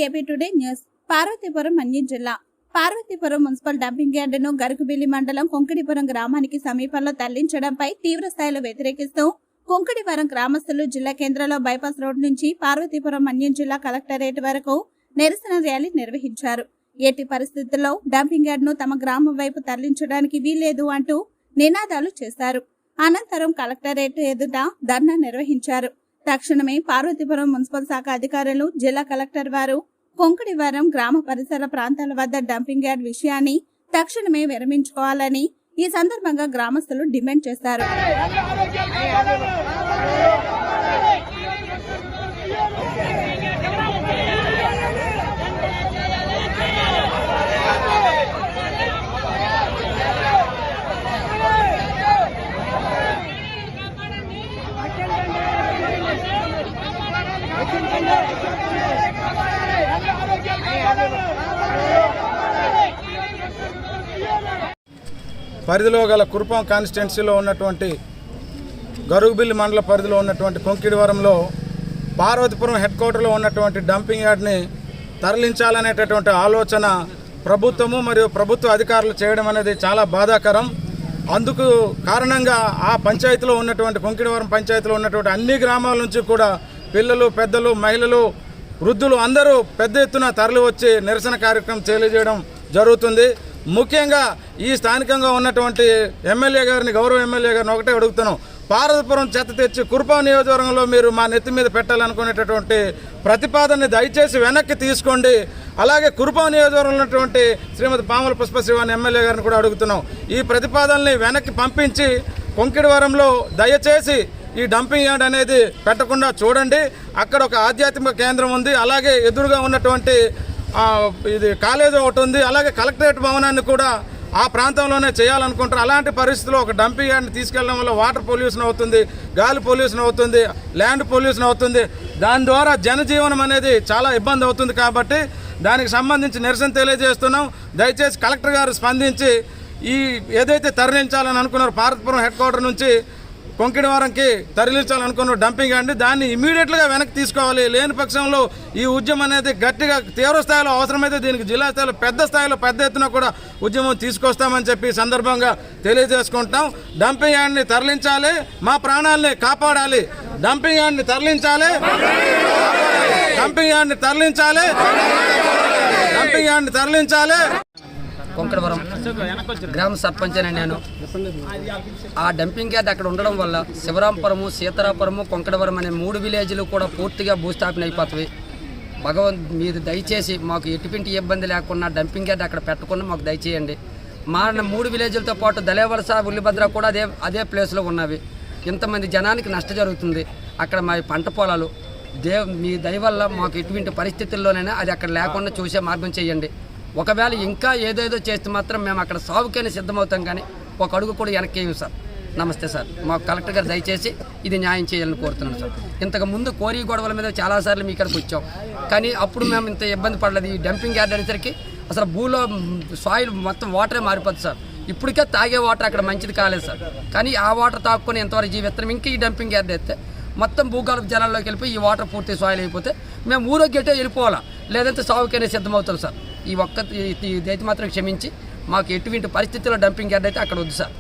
AP today news. Parvathipuram Manyam జిల్లా Parvathipuram municipal dumping యార్డును గరుకుబిల్లి మండలం కొంకడిపురం గ్రామానికి సమీపంలో తరలించడంపై తీవ్ర స్థాయిలో వ్యతిరేకిస్తూ కొంకడిపురం గ్రామస్తులు జిల్లా కేంద్రంలో బైపాస్ రోడ్ నుంచి పార్వతీపురం మన్యం జిల్లా కలెక్టరేట్ వరకు నిరసన ర్యాలీ నిర్వహించారు. ఎట్టి పరిస్థితుల్లో డంపింగ్ యార్డును తమ గ్రామం వైపు తరలించడానికి వీల్లేదు అంటూ నినాదాలు చేశారు. అనంతరం కలెక్టరేట్ ఎదుట ధర్నా నిర్వహించారు. తక్షణమే పార్వతీపురం మున్సిపల్ శాఖ అధికారులు, జిల్లా కలెక్టర్ వారు కొంకడివరం గ్రామ పరిసర ప్రాంతాల వద్ద డంపింగ్ యార్డ్ విషయాన్ని తక్షణమే విరమించుకోవాలని ఈ సందర్భంగా గ్రామస్తులు డిమాండ్ చేశారు. పరిధిలో గల కురుపాం కాన్స్టిట్యున్సీలో ఉన్నటువంటి గరుగుబిల్లి మండల పరిధిలో ఉన్నటువంటి కొంకిడివరంలో పార్వతీపురం హెడ్ క్వార్టర్లో ఉన్నటువంటి డంపింగ్ యార్డ్ని తరలించాలనేటటువంటి ఆలోచన ప్రభుత్వము మరియు ప్రభుత్వ అధికారులు చేయడం అనేది చాలా బాధాకరం. అందుకు కారణంగా ఆ పంచాయతీలో ఉన్నటువంటి కొంకిడివరం పంచాయతీలో ఉన్నటువంటి అన్ని గ్రామాల నుంచి కూడా పిల్లలు, పెద్దలు, మహిళలు, వృద్ధులు అందరూ పెద్ద ఎత్తున తరలి వచ్చి నిరసన కార్యక్రమం తెలియజేయడం జరుగుతుంది. ముఖ్యంగా ఈ స్థానికంగా ఉన్నటువంటి ఎమ్మెల్యే గారిని, గౌరవ ఎమ్మెల్యే గారిని ఒకటే అడుగుతున్నాం. పార్వతీపురం చెత్త తెచ్చి కురుపాం నియోజకవర్గంలో మీరు మా నెత్తి మీద పెట్టాలనుకునేటటువంటి ప్రతిపాదనని దయచేసి వెనక్కి తీసుకోండి. అలాగే కురుపాం నియోజకవర్గంలో ఉన్నటువంటి శ్రీమతి పాముల పుష్పశ్రీవాణి ఎమ్మెల్యే గారిని కూడా అడుగుతున్నాం. ఈ ప్రతిపాదనని వెనక్కి పంపించి కొంకిడివరంలో దయచేసి ఈ డంపింగ్ యార్డ్ అనేది పెట్టకుండా చూడండి. అక్కడ ఒక ఆధ్యాత్మిక కేంద్రం ఉంది, అలాగే ఎదురుగా ఉన్నటువంటి ఇది కాలేజీ ఒకటి ఉంది, అలాగే కలెక్టరేట్ భవనాన్ని కూడా ఆ ప్రాంతంలోనే చేయాలనుకుంటారు. అలాంటి పరిస్థితుల్లో ఒక డంపింగ్ యార్డ్ని తీసుకెళ్లడం వల్ల వాటర్ పొల్యూషన్ అవుతుంది, గాలి పొల్యూషన్ అవుతుంది, ల్యాండ్ పొల్యూషన్ అవుతుంది. దాని ద్వారా జనజీవనం అనేది చాలా ఇబ్బంది అవుతుంది. కాబట్టి దానికి సంబంధించి నిరసన తెలియజేస్తున్నాం. దయచేసి కలెక్టర్ గారు స్పందించి ఈ ఏదైతే తరలించాలని అనుకున్నారో పార్వతీపురం హెడ్ క్వార్టర్ నుంచి కొంకిడివరంకి తరలించాలనుకున్న డంపింగ్ యార్డ్ని దాన్ని ఇమీడియట్గా వెనక్కి తీసుకోవాలి. లేని పక్షంలో ఈ ఉద్యమం అనేది గట్టిగా తీవ్ర స్థాయిలో, అవసరమైతే దీనికి జిల్లా స్థాయిలో పెద్ద ఎత్తున కూడా ఉద్యమం తీసుకొస్తామని చెప్పి సందర్భంగా తెలియజేసుకుంటాం. డంపింగ్ యార్డ్ని తరలించాలి, మా ప్రాణాలని కాపాడాలి. డంపింగ్ యార్డ్ని తరలించాలి, డంపింగ్ యార్డ్ని తరలించాలి, డంపింగ్ యార్డ్ని తరలించాలి. కొంకడివరం గ్రామ సర్పంచ్ అని నేను. ఆ డంపింగ్ యార్డ్ అక్కడ ఉండడం వల్ల శివరాంపురము, సీతారాపురము, కొంకడివరం అనే 3 విలేజ్లు కూడా పూర్తిగా భూస్థాపన అయిపోతాయి. మీరు దయచేసి మాకు ఎటువంటి ఇబ్బంది లేకుండా డంపింగ్ యార్డ్ అక్కడ పెట్టకుండా మాకు దయచేయండి. మా 3 విలేజ్లతో పాటు దళేవలస, ఉల్లిభద్ర కూడా అదే ప్లేస్లో ఉన్నవి. ఇంతమంది జనానికి నష్టం జరుగుతుంది. అక్కడ మా పంట పొలాలు మీ దయ వల్ల మాకు ఎటువంటి పరిస్థితుల్లోనైనా అది అక్కడ లేకుండా చూసే మార్గం చేయండి. ఒకవేళ ఇంకా ఏదేదో చేస్తే మాత్రం మేము అక్కడ సాగుకైనా సిద్ధమవుతాం, కానీ ఒక అడుగు కూడా వెనక్కేయం సార్. నమస్తే సార్, మాకు కలెక్టర్ గారు దయచేసి ఇది న్యాయం చేయాలని కోరుతున్నాను సార్. ఇంతకు ముందు కోరి గొడవల మీద చాలాసార్లు మీ ఇక్కడికి వచ్చాం, కానీ అప్పుడు మేము ఇంత ఇబ్బంది పడలేదు. ఈ డంపింగ్ యార్డ్ అనేసరికి అసలు భూలో సాయిల్ మొత్తం వాటరే మారిపోతుంది సార్. ఇప్పటికే తాగే వాటర్ అక్కడ మంచిది కాలేదు సార్, కానీ ఆ వాటర్ తాక్కుని ఎంతవరకు జీవిస్తాం. ఇంకా ఈ డంపింగ్ యార్డ్ అయితే మొత్తం భూగర్భ జలాల్లోకి వెళ్ళిపోయి ఈ వాటర్ పూర్తి సాయిల్ అయిపోతే మేము ఊరో గట్టే వెళ్ళిపోవాలా, లేదంటే సాగుకైనా సిద్ధమవుతాం సార్. ఇదైతే మాత్రం క్షమించి మాకు ఎటువంటి పరిస్థితుల్లో డంపింగ్ యార్డ్ అయితే అక్కడ వద్దు సార్.